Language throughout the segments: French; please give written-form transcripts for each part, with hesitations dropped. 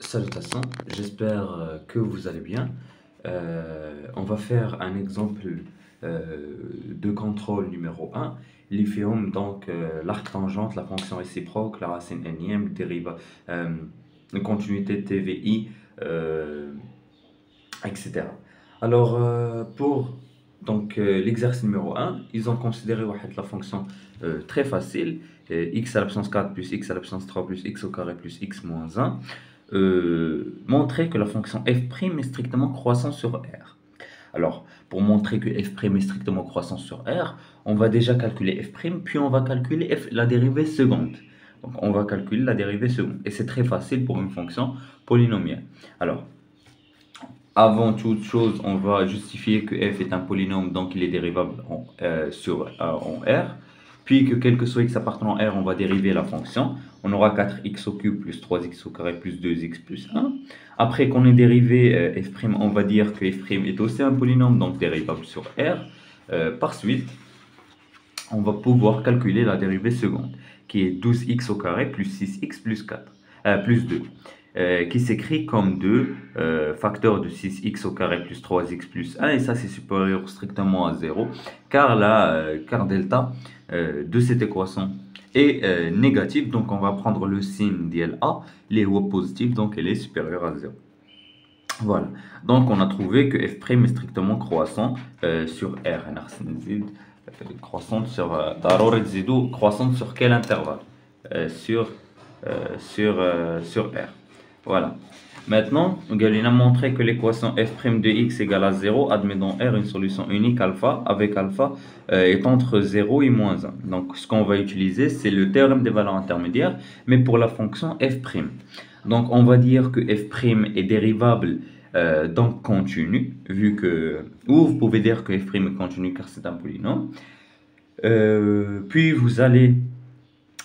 Salutations, j'espère que vous allez bien. On va faire un exemple de contrôle numéro un. L'iphéum, donc l'arc tangente, la fonction réciproque, la racine énième, une continuité TVI, euh, etc. Alors, pour l'exercice numéro un, ils ont considéré la fonction très facile, x à la puissance 4 plus x à la puissance 3 plus x au carré plus x moins 1, montrer que la fonction f' est strictement croissante sur R. Alors, pour montrer que f' est strictement croissant sur R, on va déjà calculer f', puis on va calculer la dérivée seconde. Donc, on va calculer la dérivée seconde. Et c'est très facile pour une fonction polynomiale. Alors, avant toute chose, on va justifier que f est un polynôme, donc il est dérivable en R. Puis que quel que soit x appartenant à R, on va dériver la fonction. On aura 4x au cube plus 3x au carré plus 2x plus 1. Après qu'on ait dérivé f', on va dire que f' est aussi un polynôme, donc dérivable sur R. Par suite, on va pouvoir calculer la dérivée seconde, qui est 12x au carré plus 6x plus 2. Qui s'écrit comme 2 facteurs de 6x au carré plus 3x plus 1, et ça c'est supérieur strictement à 0, car delta de cette équation est négative, donc on va prendre le signe d'LA, il est positif, donc elle est supérieure à 0. Voilà, donc on a trouvé que f' est strictement croissant sur R. Croissante sur quel intervalle sur R. Voilà. Maintenant, Galil a montré que l'équation f' de x égale à 0 admet dans R une solution unique alpha, avec alpha est entre 0 et moins 1. Donc, ce qu'on va utiliser, c'est le théorème des valeurs intermédiaires, mais pour la fonction f'. Donc, on va dire que f' est dérivable donc continu, ou vous pouvez dire que f' est continu car c'est un polynôme. Puis, vous allez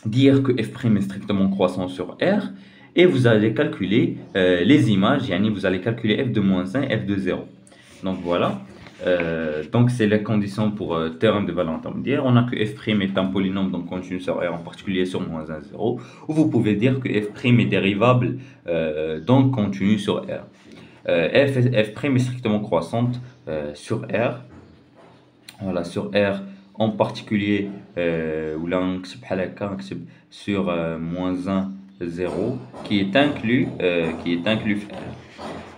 dire que f' est strictement croissant sur R, et vous allez calculer les images, vous allez calculer f de moins 1, f de 0. Donc voilà, donc c'est la condition pour théorème de valeur intermédiaire. On a que f' est un polynôme donc continu sur R, en particulier sur moins 1, 0. Ou vous pouvez dire que f' est dérivable donc continu sur R. f' est strictement croissante sur R. Voilà, sur R en particulier, sur moins 1, 0, qui est inclus R.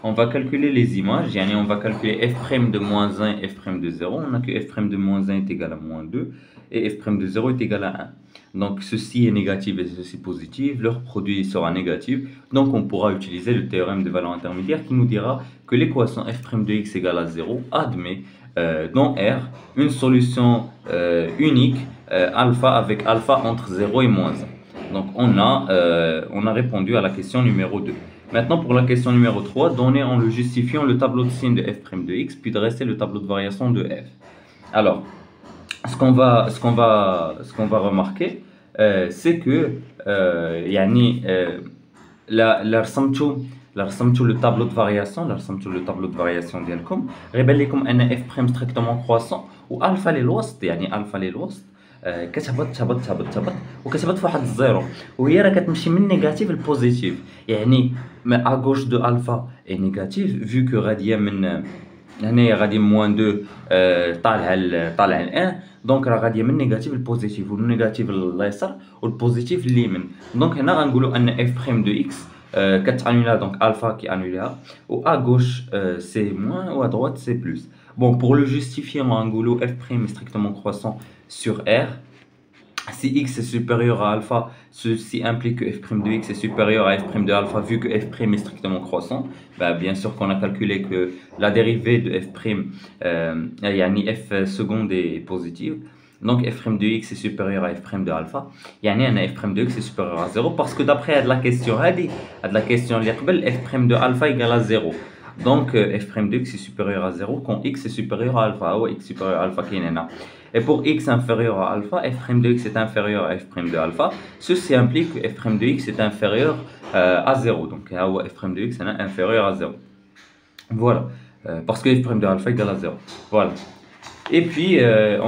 On va calculer les images, on va calculer f' de moins 1 et f' de 0. On a que f' de moins 1 est égal à moins 2 et f' de 0 est égal à 1. Donc ceci est négatif et ceci positif, leur produit sera négatif. Donc on pourra utiliser le théorème de valeur intermédiaire qui nous dira que l'équation f' de x égale à 0 admet dans R une solution unique alpha avec alpha entre 0 et moins 1. Donc on a répondu à la question numéro 2. Maintenant pour la question numéro 3, donner en le justifiant le tableau de signe de f' de x, puis dresser le tableau de variation de f. Alors, ce qu'on va remarquer, c'est que رسمتوا le tableau de variation ديالكم غيبان لكم ان f' strictement croissant والفا للوسط، الفا للوسط كتهبط تهبط وكتهبط فواحد الزيرو، وهي راه كتمشي من نيجاتيف لبوزيتيف، ا غوش دو الفا اي نيجاتيف فيو كو غاديه من هنايا غادي موان 2 طالع ل 1، دونك راه غاديه من نيجاتيف لبوزيتيف، والنيجاتيف لليسار والبوزيتيف لليمين. دونك هنا غنقولوا ان f' دو x كتانولا donc alpha qui annule ou à gauche c'est moins ou à droite c'est plus. Bon, pour le justifier, on va f' est strictement croissant sur R. Si x est supérieur à alpha, ceci implique que f' de x est supérieur à f' de alpha, vu que f' est strictement croissant. Bien sûr qu'on a calculé que la dérivée de f', f seconde est positive. Donc f' de x est supérieur à f' de alpha. f' de x est supérieur à 0 parce que d'après la question f' de alpha égale à 0. Donc f' de x est supérieur à 0 quand x est supérieur à alpha. X supérieur à alpha qui est là. Et pour x inférieur à alpha, f' de x est inférieur à f' de alpha. Ceci implique que f' de x est inférieur à 0. Donc f' de x est inférieur à 0. Voilà. Parce que f' de alpha égale à 0. Voilà. Et puis,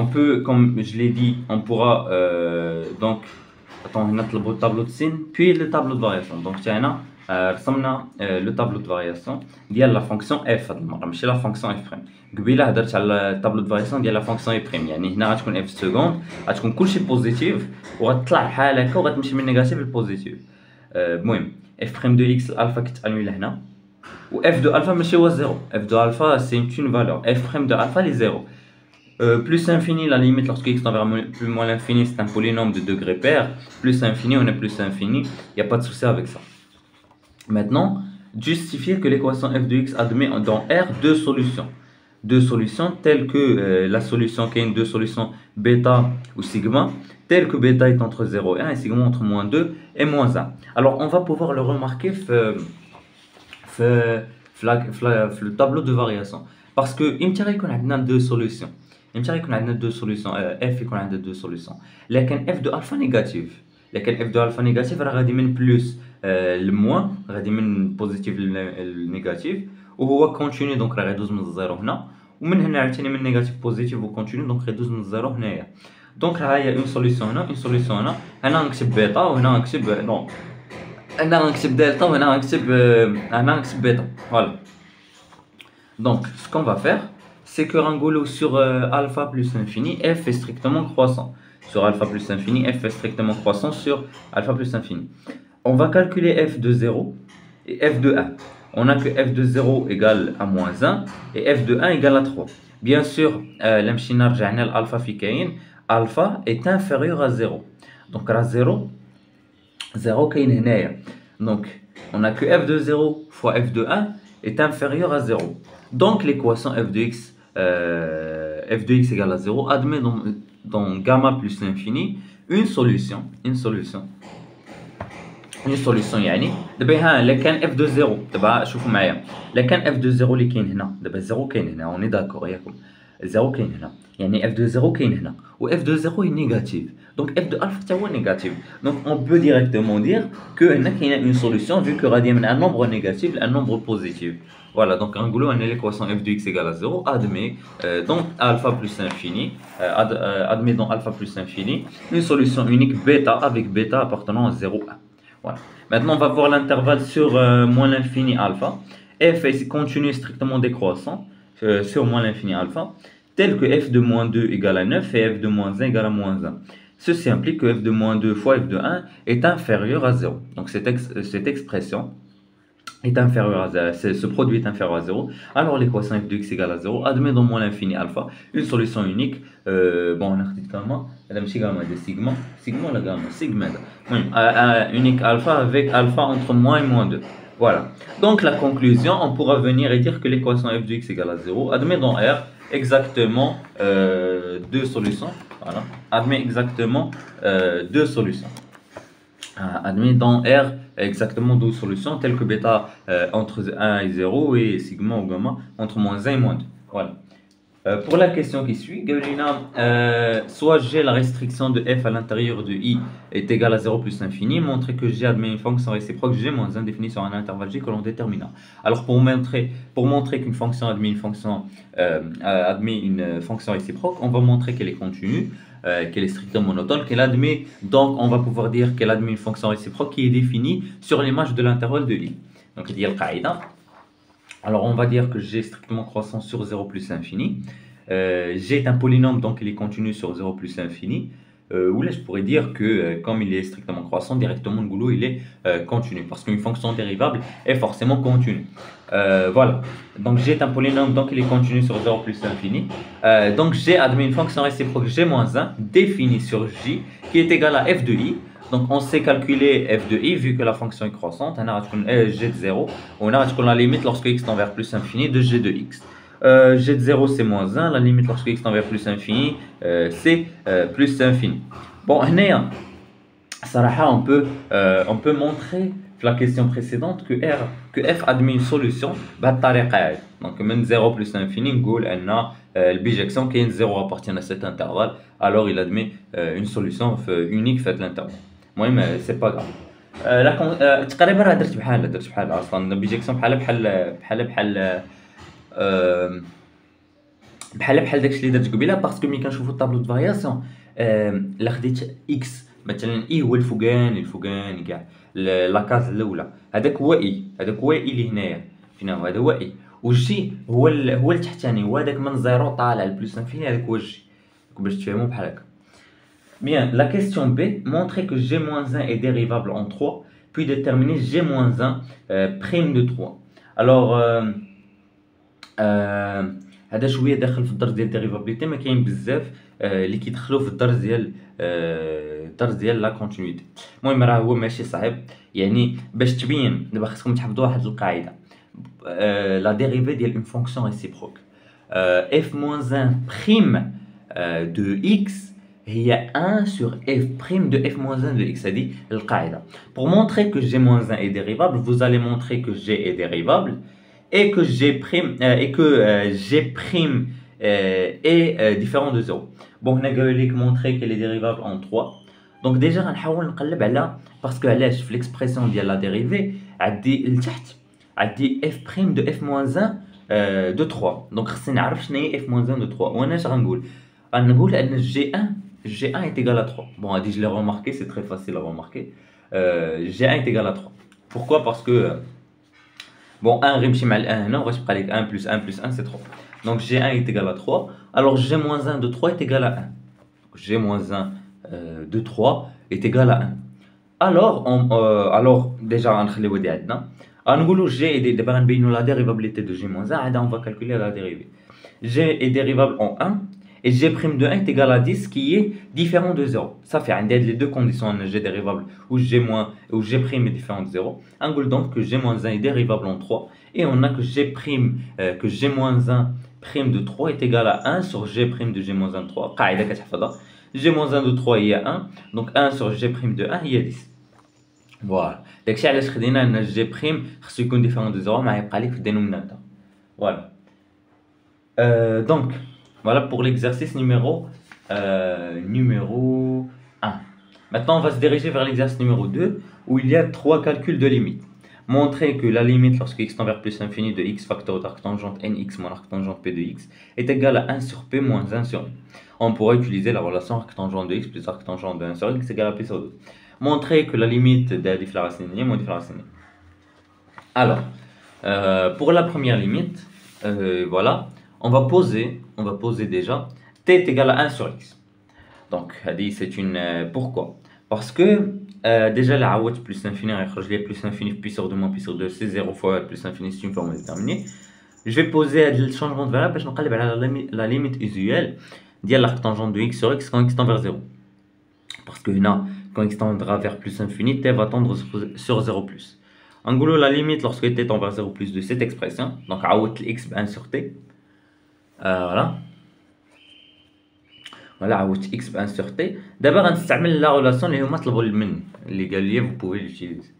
on peut, comme je l'ai dit, on pourra donc, attends, on a le tableau de signe, puis le tableau de variation. Donc, tiens, رسمنا لو طابلو دو فارياسيون ديال لا فونكسيون اف هاد المره ماشي لا فونكسيون اف بريم. قبيله هضرت على الطابلو دو فارياسيون ديال لا فونكسيون اف بريم، يعني هنا غتكون اف سكوند غتكون كلشي بوزيتيف وغتطلع بحال هكا وغتمشي من نيجاتيف للبوزيتيف. المهم اف بريم دو اكس الالفا كتانيولا هنا، و اف دو الفا ماشي هو زيرو، اف دو الفا سي اون فالور، اف بريم دو الفا لي زيرو. Plus infini, la limite lorsque x tend vers plus moins l'infini, c'est un polynôme de degré pair. Plus infini, on est plus infini. Il n'y a pas de souci avec ça. Maintenant, justifier que l'équation f de x admet dans R deux solutions. Deux solutions telles que la solution qui est deux solutions bêta ou sigma, telles que bêta est entre 0 et 1 et sigma entre moins 2 et moins 1. Alors, on va pouvoir le remarquer le tableau de variation. Parce que, il me a deux solutions. يمكن يكون عندنا دو سوليوشن اف يكون عندها دو سوليوشن، لكن اف دو الفا نيجاتيف، لكن اف دو الفا نيجاتيف راه غادي من بلس لموان، غادي من بوزيتيف للنيجاتيف وهو كونتينيو، دونك راه غيدوز من الزيرو هنا، ومن هنا عاوتاني من نيجاتيف بوزيتيف وكونتينيو، دونك غيدوز من الزيرو هنايا. دونك راه هي اون سوليوشن هنا، اون سوليوشن هنا غنكتب بيتا وهنا غنكتب نو، هنا غنكتب دلتا وهنا غنكتب بيتا. فوالا دونك سكون فا فير c'est que Rangolo sur alpha plus infini, f est strictement croissant. Sur alpha plus infini, f est strictement croissant sur alpha plus infini. On va calculer f de 0 et f de 1. On a que f de 0 égale à moins 1 et f de 1 égale à 3. Bien sûr, alpha fikain, alpha est inférieur à 0. Donc à 0, 0 kain henaya. Donc on a que f de 0 fois f de 1 est inférieur à 0. Donc l'équation f de x f de x égale à 0 admet dans gamma plus l'infini une solution يعني دابا ها الا كان f de 0 دابا شوفوا معايا، الا كان f de 0 اللي كاين هنا، دابا 0 كاين هنا اوني داكور ياكم، 0 كاين هنا يعني f de 0 كاين هنا و f de 0 est négatif، donc f de alpha حتى هو négatif. Donc on peut directement dire que هنا كاينه une solution vu que غادي من un nombre négatif à un nombre positif. Voilà, donc نقولوا ان l'équation f de x égale à 0 admet donc alpha plus infini, admet dans alpha plus infini une solution unique bêta avec bêta appartenant à 0 1. Voilà. Maintenant on va voir l'intervalle sur moins l'infini alpha. F est continu strictement décroissant sur moins l'infini alpha, tel que f de moins 2 égale à 9 et f de moins 1 égale à moins 1. Ceci implique que f de moins 2 fois f de 1 est inférieur à 0. Donc cette expression est inférieur à 0, ce produit est inférieur à 0, alors l'équation f de x égale à 0 admet dans moins l'infini alpha une solution unique. Bon, on a dit gamma, gamma de sigma, sigma la gamma, sigma, unique alpha avec alpha entre moins et moins 2. Voilà. Donc la conclusion, on pourra venir et dire que l'équation f de x égale à 0 admet dans R exactement deux solutions. Voilà. Admet exactement deux solutions. Admet dans R exactement deux solutions telles que bêta entre 1 et 0 et sigma ou gamma entre moins 1 et moins 2. Voilà. Pour la question qui suit, soit G, la restriction de f à l'intérieur de i est égale à 0 plus infini, montrer que G admet une fonction réciproque G moins 1 définie sur un intervalle G que l'on détermina. Alors pour montrer qu'une fonction admet une fonction réciproque, on va montrer qu'elle est continue, qu'elle est strictement monotone, qu'elle admet, donc on va pouvoir dire qu'elle admet une fonction réciproque qui est définie sur l'image de l'intervalle de i. Donc il y a le qaïda. Alors on va dire que G est strictement croissant sur 0 plus infini. G est un polynôme, donc il est continu sur 0 plus infini. Ou là je pourrais dire que comme il est strictement croissant, directement le goulot il est continu. Parce qu'une fonction dérivable est forcément continue. Voilà. Donc G est un polynôme, donc il est continu sur 0 plus infini. Donc G admet une fonction réciproque G moins 1 définie sur J qui est égale à f de i. Donc on sait calculer f de i vu que la fonction est croissante. On a g de 0. On a la limite lorsque x tend vers plus infini de g de x. G de 0 c'est moins 1. La limite lorsque x tend vers plus infini c'est plus infini. Bon, Sarah, on peut montrer la question précédente que f admet une solution. Donc même 0 plus infini, le bijection qui est 0 appartient à cet intervalle. Alors il admet une solution unique faite l'intervalle. Moi, mais c'est pas grave. تقريبا راه درت بحال اصلا بيجيكسيون بحال داكشي اللي درت قبيله، باسكو ملي كنشوفوا الطابلو دو فارياسيون الا خديت اكس مثلا اي هو الفوقاني كاع لاكاز الاولى، هذاك هو اي، هذاك هو اي اللي هنايا، فينا هذا هو اي. والجي هو هو التحتاني، هو هذاك من زيرو طالع لبلوس انفيني، هذاك هو الجي، باش تفهموا بحال هكا. Bien, la question B, montrer que g-1 est dérivable en 3, puis déterminer g-1 prime de 3. Alors, هذا شويه داخل في الدرس ديال الديريفابيليتي، ما كاين بزاف اللي كيدخلوا في الدرس ديال لا كونتينيتي. المهم راه هو ماشي صعيب، يعني باش تبين دابا خصكم تحفظوا واحد القاعده. لا ديريفي ديال اون فونكسيون ريسيبروك f moins 1 prime de x هي 1 sur f prime de f moins 1 de x. هذه القاعده. Pour montrer que g moins 1 est dérivable, vous allez montrer que g est dérivable et que g' est différent de 0. Bon, on a montré qu'elle est dérivable en 3. Donc déjà غنحاول نقلب على باسكو علاش في l'expression ديال لا ديريفي عندي لتحت عندي f' de f moins 1 de 3. donc خصني نعرف شنو هي f moins 1 de 3. وانا اش غنقول ان g1 est égal à 3. bon هادي je l'ai remarqué, c'est très facile à remarquer. g1 est égal à 3. pourquoi? parce que bon 1 غيمشي مع ال 1 هنا وغتبقى لك 1 plus 1 plus 1 c'est 3. donc g1 est égal à 3. alors g-1 de 3 est égal à 1. g-1 de 3 est égal à 1. alors déjà غنخليو هادي عندنا غنقولوا g دابا غنبينوا لا dérivabilité de g-1 عاد on va calculer la dérivée. g est dérivable en 1 et g' de 1 est égal à 10 qui est différent de 0. Ça fait عندي هاد les deux conditions, un g dérivable ou g' est différent de 0. On dit donc que g-1 est dérivable en 3 et on a que g-1 prime de 3 est égal à 1 sur g' de g-1 de 3. قاعده كتحفظها. g-1 de 3 هي 1, donc 1 sur g' de 1 هي 10. فوالا داكشي علاش خدينا ان g' خصو يكون ديفيرون دو 0 مع يبقى لك في الدينوميناتور. فوالا donc voilà pour l'exercice numéro 1. Maintenant on va se diriger vers l'exercice numéro 2 où il y a 3 calculs de limite. Montrer que la limite lorsque x tend vers plus infini de x facteur d'arctangente nx moins arctangente p de x est égale à 1 sur p moins 1 sur n. On pourrait utiliser la relation arctangente de x plus arctangente de 1 sur x égale à p sur 2. Montrer que la limite de la différence linéaire moins différence linéaire. Alors, pour la première limite, voilà, on va poser déjà t est égal à 1 sur x. Donc, c'est une. Pourquoi? Parce que déjà la عوض plus infini يخرج لي plus infini pi sur 2 moins pi sur 2 c'est 0 fois plus infini, c'est une formule déterminée. Je vais poser le changement de variable باش نقلب على la limite usuelle ديال l'arctangente de x sur x quand x tend vers 0. Parce que هنا quand x tendra vers plus infini, t va tendre sur 0 plus. En gros, la limite lorsque t tend vers 0 plus de cette expression, donc عوضت x 1 sur t. Voilà, عوضت x 1 sur t. دابا غنستعمل la relation اللي هما طلبوا مني اللي قال لي vous pouvez l'utiliser.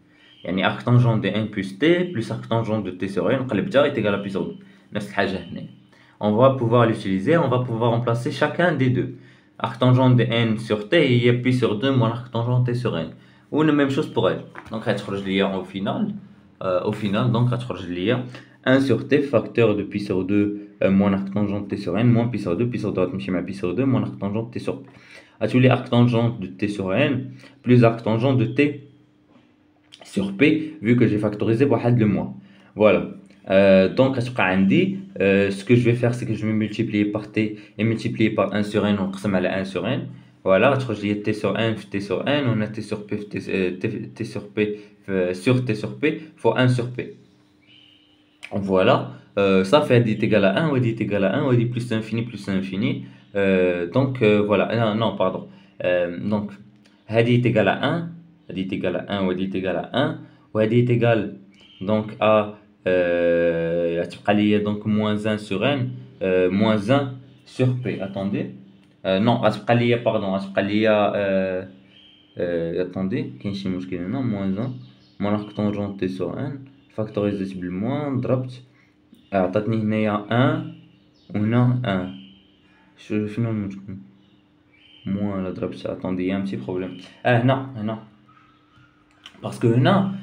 يعني arctangente de 1 plus t plus arctangente de t sur n قلبتها est égal à pi sur 2. نفس الحاجة هنا. On va pouvoir l'utiliser, on va pouvoir remplacer chacun des deux. Arctangente de n sur t هي pi sur 2 moins arctangente t sur n. Ou la même chose pour elle. Donc غتخرج ليا au final donc غتخرج ليا 1 sur t facteur de pi sur 2 moins arctangente t sur n moins pi sur 2 غتمشي مع pi sur 2 moins arctangente t sur p. غتولي arctangente de t sur n plus arctangente de t sur p vu que j'ai factorisé بواحد le moins. Voilà. Donc غتبقى عندي ce que je vais faire c'est que je vais multiplier par t et multiplier par 1 sur n ونقسم على 1 sur n. Voilà, غتخرج ليا t sur n في t sur n on a t sur p t sur p sur t sur p fois 1 sur p. Voilà, ça fait dit égal à 1 ou dit égal à 1 ou dit plus infini plus infini. Donc voilà, non pardon. Donc هذه est égal à 1, هذه est égal à 1 ou dit égal à 1 وهذه est égal donc à غتبقى ليا donc moins 1 sur n moins 1 sur p. Attendez. Non, غتبقى ليا pardon غتبقى ليا attendez كاين شي مشكل هنا moins 1 moins arctangente t sur n فاكتوريزيت بالموان ضربت عطاتني هنايا 1 وهنا 1 شنو المشكل موان لا ضربت اتوندي ان بتي بروبليم هنا باسكو هنا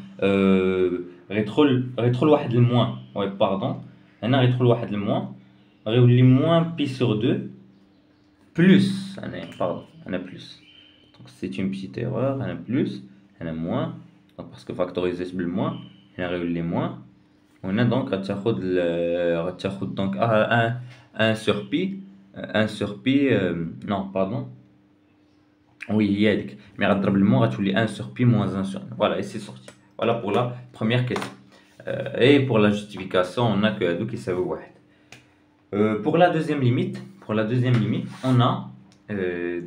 غيدخل واحد الموان وي باردون هنا غيدخل واحد الموان غيولي موان بي سور 2 بلس انا باردون انا بلس C'est une petite erreur, un plus, un moins. Donc, parce que factoriser c'est le moins, on a les moins. On a donc donc 1 sur pi, 1 sur pi, non, pardon. Oui, il y a des. Mais غتضرب le moins, غتولي 1 sur pi moins 1 sur n. Voilà, et c'est sorti. Voilà pour la première question. Et pour la justification, on a que هادو كيساوي واحد. Pour la deuxième limite, on a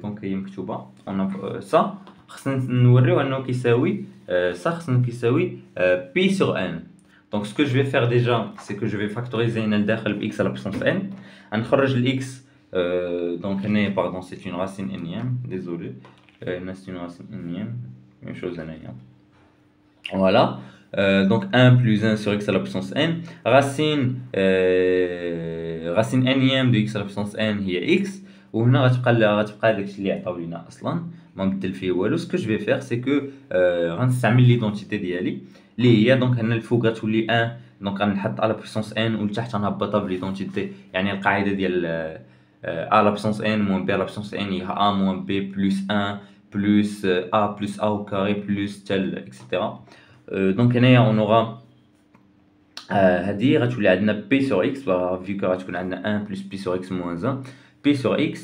donc هي مكتوبة on a ça خصنا نوريو انه كيساوي ça خصنا كيساوي pi sur n. Donc ce que je vais faire déjà, c'est que je vais factoriser هنا لداخل ب x à la puissance n. غنخرج ال x donc هنا pardon c'est une racine énième, désolé. هنا c'est une racine énième, même chose هنايا. Voilà. Donc 1 plus 1 sur x à la puissance n. Racine énième de x à la puissance n هي x. وهنا غتبقى داكشي اللي عطاو لينا اصلا ما نبدل فيه والو. Ce que je vais faire c'est que غنستعمل ليدونتيتي ديالي اللي هي دونك هنا الفوق غتولي 1 دونك غنحط على puissance n والتحت غنهبطها بليدونتيتي يعني القاعده ديال a la puissance n moins b à la puissance n هي a moins b plus 1 plus a plus a au carré plus tel etc. Donc هنايا on aura هذه غتولي عندنا p sur x vu que غتكون عندنا 1 plus p sur x moins 1 p sur x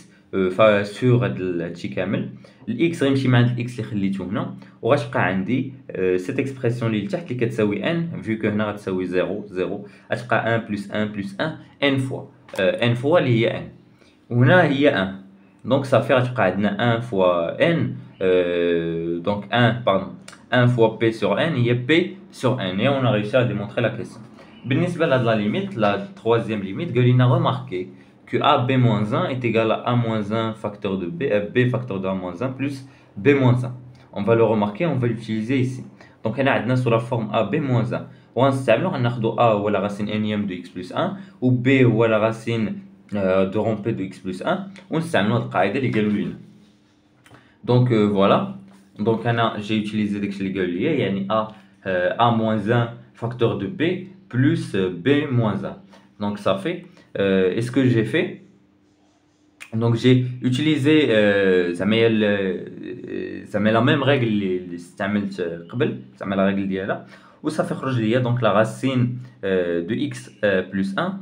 sur هاد الشي كامل الاكس غيمشي مع هاد الاكس اللي خليته هنا وغتبقى عندي سيت اكسبرسيون اللي لتحت اللي كتساوي n vu que هنا غتساوي 0 0 غتبقى 1 plus 1 plus 1 n fois n fois اللي هي n وهنا هي 1 donc ça fait غتبقى عندنا 1 fois n donc 1 pardon 1 fois p sur n هي p sur n et on a réussi à démontrer la question. بالنسبة لهاد la limite, la troisième limite, قال لنا remarquer que ab-1 est égal à a-1 facteur de b, b facteur de a-1 plus b-1. On va le remarquer, on va l'utiliser ici. Donc on a sous la forme ab-1 وغنستعملو غناخدو a هو la racine énième de x plus 1 و b هو la racine de rond p de x plus 1 ونستعملو هاد القاعدة اللي قالو لينا. Donc voilà. Donc j'ai utilisé داكشي اللي قالو ليا يعني a-1 facteur de b plus b-1. Donc ça fait et ce que j'ai fait donc j'ai utilisé ça met la même règle اللي استعملت قبل زعما la règle ديالها وصافي خرج ليا donc la racine de x plus 1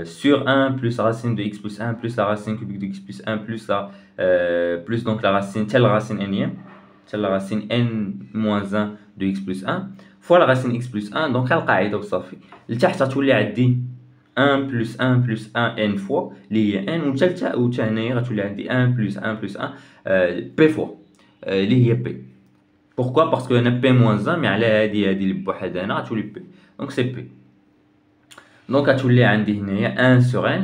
sur 1 plus racine de x plus 1 plus la racine cubique de x plus 1 plus la plus donc la racine telle racine énième telle la racine n moins 1 de x plus 1 fois la racine x plus 1 donc القاعده وصافي لتحت غتولي عندي 1 plus 1 plus 1 n fois اللي هي n وتا هنايا غتولي عندي 1 plus 1 plus 1 p fois اللي هي p. Pourquoi? Parce que هنا p moins 1 mais على هادي اللي بوحدها هنا غتولي p donc c'est p. Donc غتولي عندي هنايا 1 sur n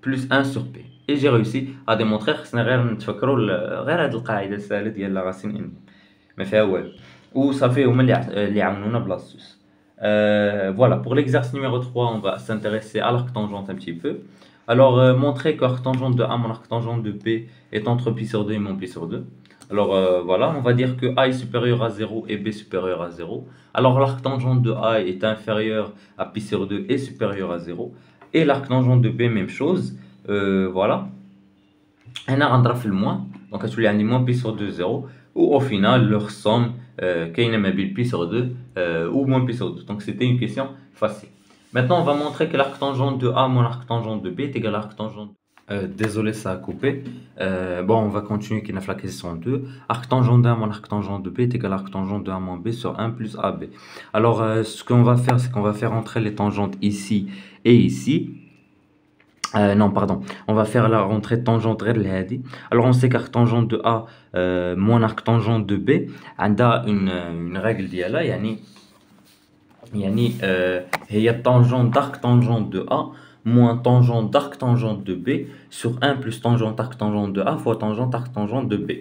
plus 1 sur p et j'ai réussi à démontrer. خصنا غير نتفكروا غير هاد القاعده السهله ديال لا راسين ان ما فيها والو وصافي هما اللي عاونونا بلاصتوس. Voilà, pour l'exercice numéro 3, on va s'intéresser à l'arctangente un petit peu. Alors, montrer que l'arctangente de A mon arctangente de B est entre pi sur 2 et moins pi sur 2. Alors, voilà, on va dire que A est supérieur à 0 et B supérieur à 0. Alors, l'arctangente de A est inférieur à pi sur 2 et supérieur à 0. Et l'arctangente de B, même chose. Voilà. On a un في moins. Donc, tu as moins pi sur 2, 0. Ou au final, leur somme كاينه ما بين pi sur 2 ou moins pi sur 2. Donc c'était une question facile. Maintenant on va montrer que l'arctangente de A moins l'arctangente de B est égal à l'arctangente. Désolé, ça a coupé. Bon, on va continuer qui n'a la question 2. Arctangente de A moins l'arctangente de B est égal à l'arctangente de A moins B sur 1 plus AB. Alors ce qu'on va faire, c'est qu'on va faire entrer les tangentes ici et ici. Non, pardon, on va faire la rentrée tangente غير لهادي. Alors on sait qu'arctangente de A moins arctangente de B عندها une règle ديالها يعني هي tangente d'arctangente de A moins tangente d'arctangente de B sur 1 plus tangente arctangente de A fois tangente arctangente de B.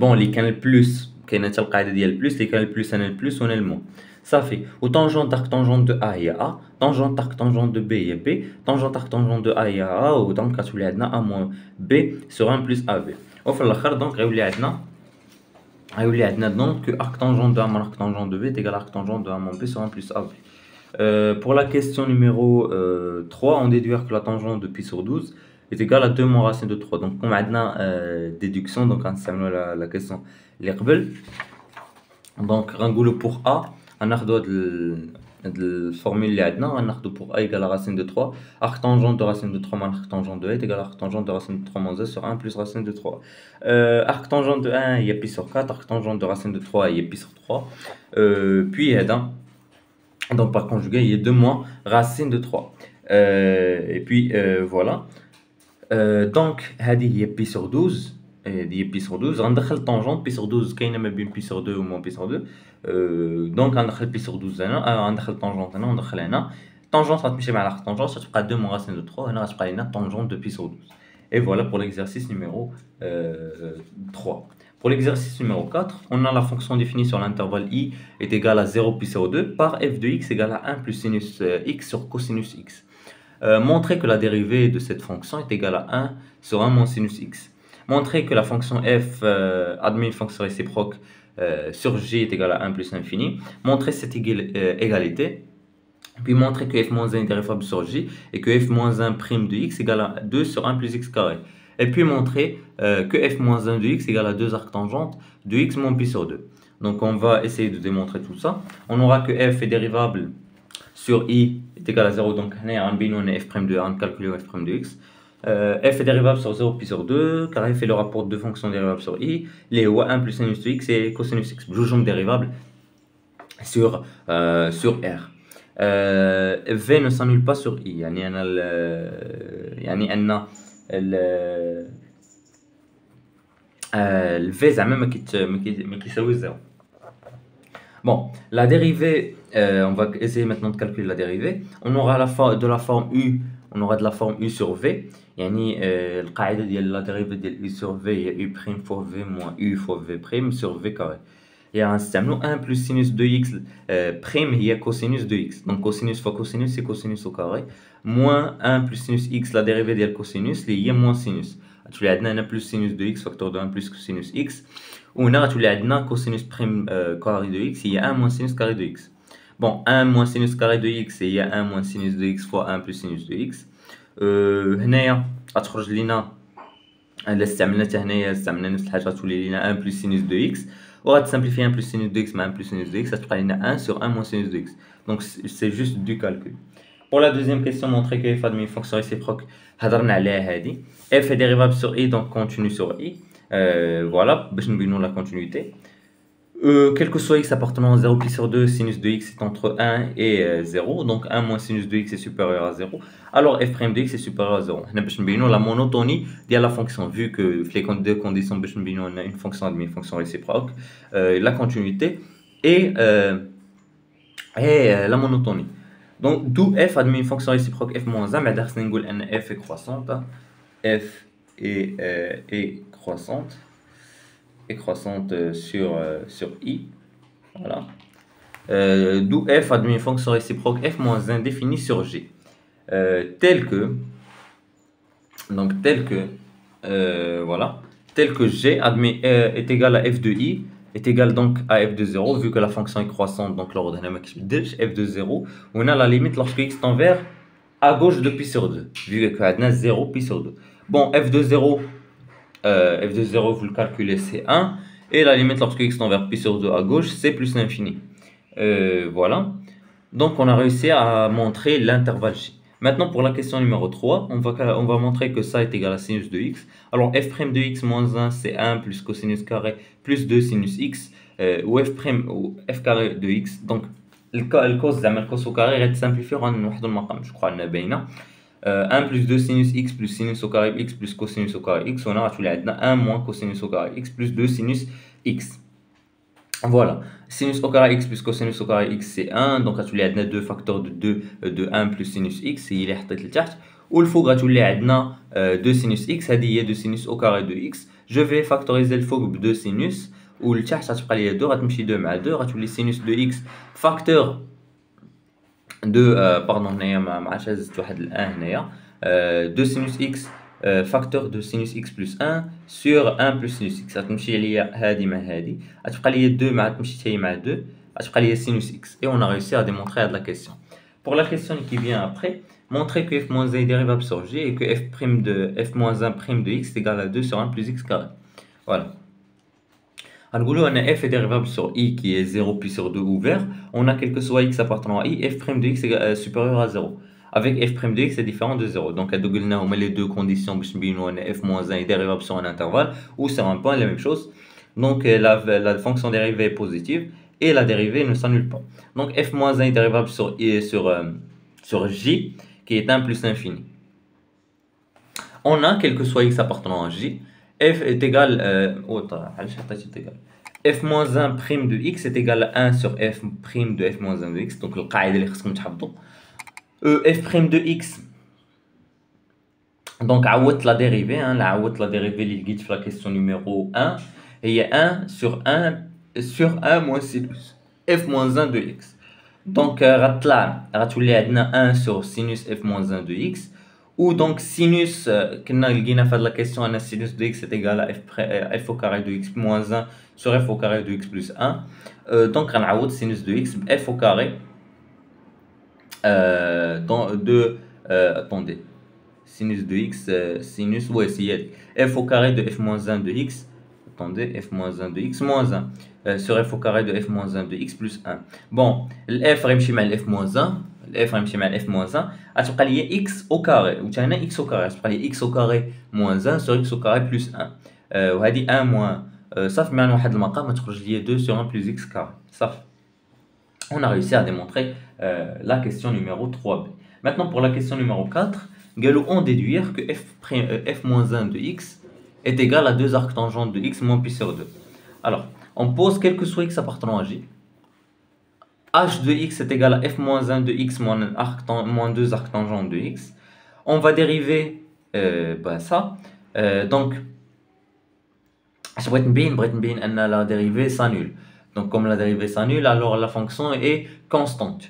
Bon اللي كان البلس كاينه حتى القاعده ديال البلس اللي كان البلس انا البلس وانا المون صافي. وتانجونت arctangente de A هي A tangente arctangente de B هي B tangente arctangente de A هي A ودونك كتولي عندنا A moins B sur 1 plus AB. وفي الاخر دونك غيولي عندنا donc arctangente de A moins arctangente de B est égal à arctangente de A moins B sur 1 plus AB. Pour la question numéro 3, on déduit que la tangente de pi sur 12 est égal à 2 moins racine de 3. Donc, comme on a déduction, donc on a la question اللي قبل. Donc, غنقولوا pour A, on a la formule اللي عندنا غناخدو pour A égale à racine de 3, arc tangente de racine de 3 moins arc tangente de A est égal à arc tangente de racine de 3 moins 1 sur 1 plus racine de 3. Arc tangente de 1 il y a pi sur 4, arc tangente de racine de 3 il y a pi sur 3. Puis donc par conjugué il y a 2 moins racine de 3. Et puis voilà. Donc هذه هي pi sur 12. هذه pi sur 12 غندخل tangente pi sur 12 كاينه ما بين pi sur 2 و moins pi sur 2. دونك غندخل pi sur 12 هنا غندخل tangente هنا وندخل هنا tangente غتمشي مع l'arc tangente غتبقى 2 moins racine de 3 هنا غتبقى لنا tangente de pi sur 12. Et voilà pour l'exercice numéro 3. Pour l'exercice numéro 4, on a la fonction définie sur l'intervalle i est égale à 0 pi sur 2 par f de x égale à 1 plus sinus x sur cosinus x. Montrer que la dérivée de cette fonction est égale à 1 sur 1 moins sinus x. Montrer que la fonction f admet une fonction réciproque sur g est égale à 1 plus infini. Montrer cette égalité. Puis montrer que f moins 1 est dérivable sur j et que f moins 1 prime de x égale à 2 sur 1 plus x carré. Et puis montrer que f moins 1 de x égale à 2 arcs tangentes de x moins pi sur 2. Donc on va essayer de démontrer tout ça. On aura que f est dérivable sur i est égal à 0. Donc on a f prime de 1, calculer f prime de x. F est dérivable sur 0 pi sur 2, car f est le rapport de fonctions dérivables sur i. Les 1 plus sinus de x et cosinus x. Jouons dérivable sur R. V ne s'annule pas sur I. يعني أن ال V زعما ما كيساويش 0. Bon, la dérivée, on va essayer maintenant de calculer la dérivée. On aura de la forme U, on aura de la forme U sur V. يعني القاعدة ديال la dérivée ديال U sur V هي U prime fois V moins U fois V prime sur V carré. Et غنستعملو 1 plus sinus de x prime هي cosinus de x. Donc cosinus fois cosinus c'est cosinus au carré. Moins 1 plus sinus x la dérivée ديال cosinus اللي هي moins sinus. غتولي عندنا هنا plus sinus de x facteur de 1 plus cosinus x. وهنا غتولي عندنا cosinus prime carré de x هي 1 moins sinus carré de x. Bon, 1 moins sinus carré de x هي 1 moins sinus de x fois 1 plus sinus de x. هنايا غتخرج لينا الا استعملنا حتى هنايا استعملنا نفس الحاجه غتولي لينا 1 plus sinus de x. وغتسامبليفي 1 plus sinus de x مع 1 plus sinus de x غتبقى لنا 1 sur 1 moins sinus de x. Donc c'est juste du calcul. Pour la deuxième question, montrer que f admet une fonction réciproque. هضرنا عليها هادي. F est dérivable sur i donc continue sur i. Voilà, باش نبينو la continuité. Quel que soit x appartenant à 0 pi sur 2, sinus de x est entre 1 et 0. Donc 1 moins sinus de x est supérieur à 0. Alors f' de x est supérieur à 0. On a la monotonie de la fonction. Vu que les deux conditions, on a une fonction admis, une fonction réciproque, la continuité et la monotonie. Donc d'où f admet une fonction réciproque f moins 1. Mais f est croissante. F est croissante. Et croissante sur i. Voilà. D'où f admet une fonction réciproque f moins 1 définie sur g. Tel que voilà, tel que g admet est égal à f de i est égal donc à f de 0 vu que la fonction est croissante donc l'ordre f de 0 on a la limite lorsque x tend vers à gauche de pi sur 2 vu que on a 0 pi sur 2. Bon, f de 0 vous le calculez c'est 1 et la limite lorsque x tend vers pi sur 2 à gauche c'est plus l'infini. Voilà, donc on a réussi à montrer l'intervalle g. Maintenant pour la question numéro 3 on va montrer que ça est égal à sinus de x. Alors f' de x moins 1 c'est 1 plus cosinus carré plus 2 sinus x ou f carré de x. Donc le cos au carré va simplifier en je crois qu'on a bien 1 plus 2 sinus x plus sinus au carré x plus cosinus au carré x. On a 1 moins cosinus au carré x plus 2 sinus x. Voilà, sinus au carré x plus cosinus au carré x c'est 1. Donc on a 2 facteurs de 1 plus sinus x. Il est حطيت لتحت. والفوق غتولي عندنا 2 sinus x. هذه هي 2 sinus au carré de x. Je vais factoriser الفوق ب 2 sinus. والتحت غتبقى ليا 2 غتمشي 2 مع 2 غتولي sinus de x facteur de pardon هنايا ما عادش هزت واحد الان هنايا 2 sinus x facteur de sinus x plus 1 sur 1 plus sinus x. غتمشي ليا هادي مع هادي غتبقى ليا 2 مع تمشي حتى هي مع 2 غتبقى ليا sinus x. Et on a réussi à démontrer la question. Pour la question qui vient après, Montrer que f moins 1 est dérivable sur j et que f moins 1 prime de x est égal à 2 sur 1 plus x carré. Voilà. Alors, on a f est dérivable sur i qui est 0 pi sur 2 ouvert. On a quel que soit x appartenant à i, f' de x est supérieur à 0. Avec f' de x est différent de 0. Donc, on met les deux conditions pour f moins 1 est dérivable sur un intervalle ou sur un point, la même chose. Donc, la fonction dérivée est positive et la dérivée ne s'annule pas. Donc, f moins 1 est dérivable sur j qui est 1 plus l'infini. On a quel que soit x appartenant à j, f est égal f moins 1 prime de x est égal à 1 sur f prime de f moins 1 de x. Donc, le qaïda اللي خصكم تحفظوا f prime de x. Donc, عوضت la dérivée, عوضت la dérivée اللي لقيت في la question numéro 1 هي 1 sur 1 moins sinus f moins 1 de x. Donc, غتولي عندنا 1 sur sinus f moins 1 de x. Ou donc sinus, كنا لقينا في هاد la question أن sinus de x est égal à f au carré de x moins 1 sur f au carré de x plus 1. Donc غنعوض sinus de x f au carré attendez, sinus de x, sinus, ouais, c'est f au carré de f moins 1 de x, attendez, f moins 1 de x moins 1 sur f au carré de f moins 1 de x plus 1. Bon, f غيمشي مع f moins 1, f غيمشي مع f moins 1, غتبقى لي x au carré, و هنا x au carré, غتبقى لي x au carré moins 1 sur x au carré plus 1. وهذه 1 moins صافي مع واحد المقام تخرج لي 2 sur 1 plus x carré. صافي. On a réussi à démontrer la question numéro 3b. Maintenant, pour la question numéro 4, on déduire que f moins 1 de x est égal à 2 arctangentes de x moins pi sur 2. Alors, on pose quel que soit x appartenant à j. h de x est égal à f moins 1 de x moins 2 arctangentes de x. On va dériver ça. Donc, je vais te la dérivée s'annule. Donc, comme la dérivée s'annule, alors la fonction est constante.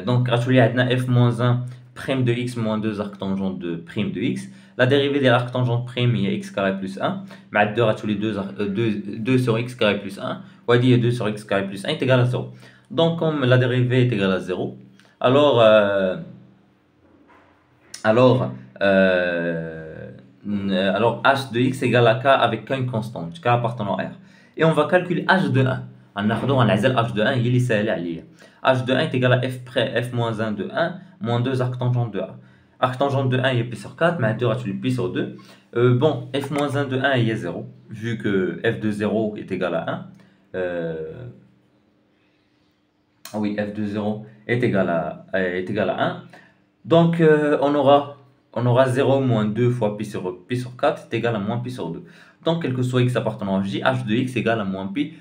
Donc, f moins 1 prime de x moins 2 arctangente de prime de x. La dérivée de l'arctangente prime est x carré plus 1. Mais 2 sur x carré plus 1. On va dire 2 sur x carré plus 1 est égal à 0. Donc, comme la dérivée est égale à 0, alors h de x égale à k avec k une constante, k appartenant à r. Et on va calculer h de 1. On a h de 1, il est سهل عليا. h de 1 est égal à f moins 1 de 1 moins 2 arctangente de 1. Arctangente de 1 il est pi sur 4, mais 2 tu pi sur 2. Bon, f moins 1 de 1 il est 0, vu que f de 0 est égal à 1. Oui, f de 0 est égal à 1. Donc, on aura 0 moins 2 fois pi sur 4 est égal à moins pi sur 2. Donc, quel que soit x appartenant à j, h de x égale à moins pi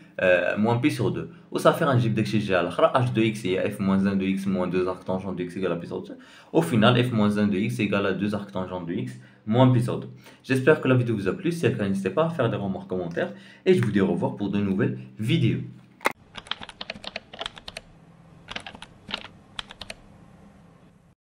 sur 2. Ou ça fait un jib d'exchange à l'autre, h de x est f moins 1 de x moins 2 arctangente de x égale à pi sur 2. Au final, f moins 1 de x égale à 2 arctangente de x moins pi sur 2. J'espère que la vidéo vous a plu. Si c'est le cas, n'hésitez pas à faire des remarques, commentaires. Et je vous dis au revoir pour de nouvelles vidéos.